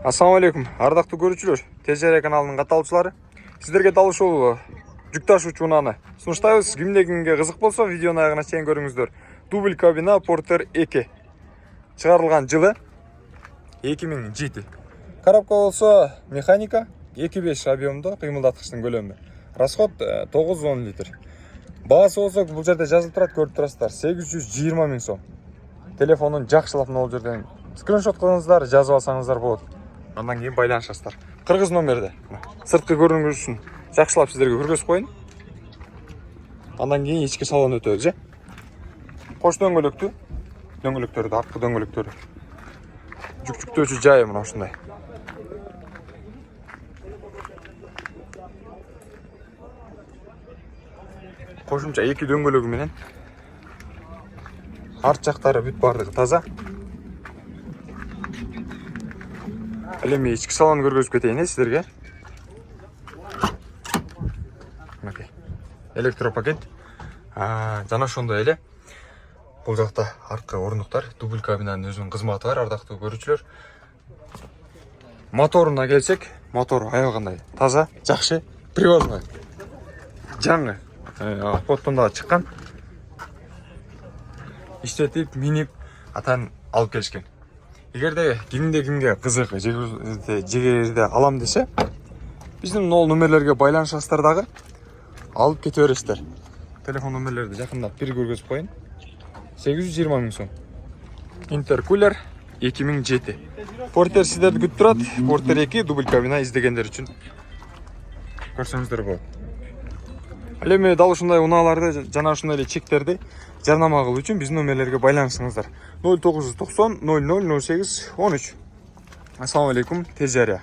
Assalamu алейкум, ардактуу көрүүчүлөр, Тежере каналынын катталуучулары. Сиздерге талышуу жүк ташуучу унааны сунуштайбыз. Кимге кызык болсо, видеонун аягына чейин көрүңүздөр. Дубль кабина Porter 2. Чыгарылган жылы 2007. Коробка болсо механика, 2.5 объемдо, кыймылдаткычтын көлөмү. Расход 9-10 литр. Баасы болсо бул жерде жазылып турат, көрүп турасыздар. 820 000 сом. Телефонун жакшылап могул жерден скриншот кылыңыздар, жазып алсаңыздар болот. Андан кийин байланышасыздар. Кыргыз номерде. Сырткы көрүнүш үчүн жакшылап сиздерге көргөзүп коюн. Андан кийин ички салон өтөбүз, же. Кош дөңгөлөктөрдү, арткы дөңгөлөктөрү. Жүктөөчү жайы мына ушундай. Кошумча 2 дөңгөлөгү менен арт жактары бүт бардыгы таза. Эми ички салон көргөзүп кетейин сиздерге. Мынакей. Электропакет. Жана ошондой эле бул жакта арткы ордуктар, дубль кабинанын өзүнүн кызматы бар, ардактуу көрүүчүлөр. Моторуна келсек, мотор аябагандай таза, жакшы, привозной. Жаңы. Поттон да чыккан. Иштетип, минип, атан алып келишкен. Эгерде кимге кызык, жегерде алам десе, биздин ол номерлерге байланышасыздар дагы, алып кете бересиздер. Телефон номерлерди жакындап бир көргөзүп коюн. 820 000 сом. Интеркулер 2007. Porter сиздерди күтүп турат. Porter 2 дубль кабина издегендер үчүн көрсөңүздөр болот. Ал эми дал ушундай унааларды жана ушундай эле чектерди жарнама кылуу үчүн биздин номерлерге байланышыңыздар. 0990 00 08 13. Ассаламу алейкум, Тежере.